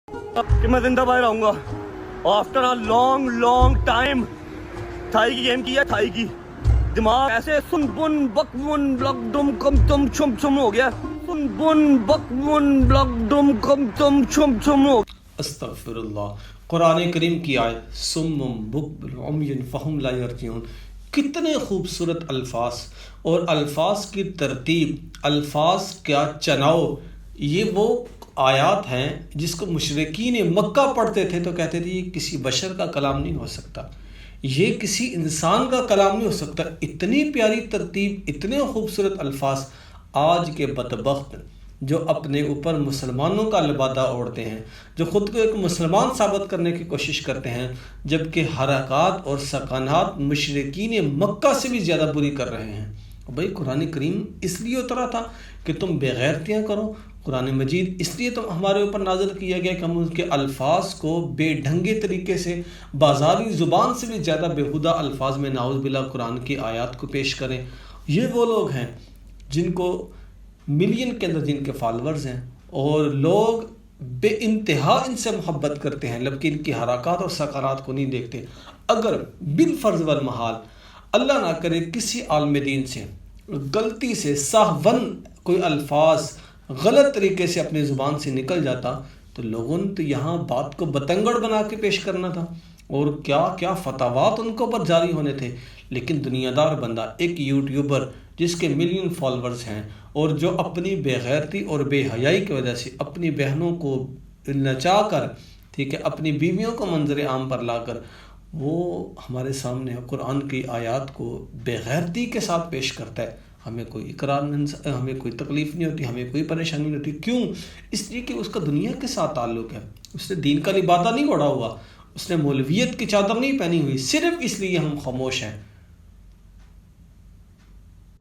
کہ میں زندہ باہر آؤں گا آفٹر اے لانگ ٹائم. تھائی کی گیم کی ہے, تھائی کی. دماغ ایسے سن بن بک من بلک ڈم کم تم چھم چھم ہو گیا. سن بن بک من بلک ڈم کم تم چھم چھم ہو گیا. استغفر اللہ. قرآن کریم کی آیت سم بکم عمی فہم لا یرجعون. کتنے خوبصورت الفاظ اور الفاظ کی ترتیب, الفاظ کیا چناؤ. یہ وہ آیات ہیں جس کو مشرکین مکہ پڑھتے تھے تو کہتے تھے یہ کسی بشر کا کلام نہیں ہو سکتا, یہ کسی انسان کا کلام نہیں ہو سکتا. اتنی پیاری ترتیب, اتنے خوبصورت الفاظ. آج کے بدبخت جو اپنے اوپر مسلمانوں کا لبادہ اوڑھتے ہیں, جو خود کو ایک مسلمان ثابت کرنے کی کوشش کرتے ہیں, جبکہ حرکات اور سکنات مشرکین مکہ سے بھی زیادہ بری کر رہے ہیں. بھائی قرآن کریم اس لیے اترا تھا کہ تم بے غیرتیاں کرو. قرآن مجید اس لیے تو ہمارے اوپر نازل کیا گیا کہ ہم ان کے الفاظ کو بے ڈھنگے طریقے سے, بازاری زبان سے بھی زیادہ بیہودہ الفاظ میں نعوذ باللہ قرآن کی آیات کو پیش کریں. یہ وہ لوگ ہیں جن کو ملین کے اندر جن کے فالورز ہیں اور لوگ بے انتہا ان سے محبت کرتے ہیں, جبکہ ان کی حرکات اور سکنات کو نہیں دیکھتے. اگر بالفرض والمحال اللہ نہ کرے کسی عالم دین سے غلطی سے سہون کوئی الفاظ غلط طریقے سے اپنی زبان سے نکل جاتا تو لوگوں نے تو یہاں بات کو بتنگڑ بنا کے پیش کرنا تھا اور کیا کیا فتوات ان کو پر جاری ہونے تھے. لیکن دنیا دار بندہ, ایک یوٹیوبر جس کے ملین فالورز ہیں اور جو اپنی بے غیرتی اور بے حیائی کی وجہ سے اپنی بہنوں کو نچا کر, ٹھیک ہے, اپنی بیویوں کو منظر عام پر لا کر وہ ہمارے سامنے قرآن کی آیات کو بے غیرتی کے ساتھ پیش کرتا ہے, ہمیں کوئی اقرار نہیں, ہمیں کوئی تکلیف نہیں ہوتی, ہمیں کوئی پریشانی نہیں ہوتی. کیوں؟ اس لیے کہ اس کا دنیا کے ساتھ تعلق ہے. اس نے دین کا لبادہ نہیں اوڑھا ہوا, اس نے مولویت کی چادر نہیں پہنی ہوئی. صرف اس لیے ہم خاموش ہیں.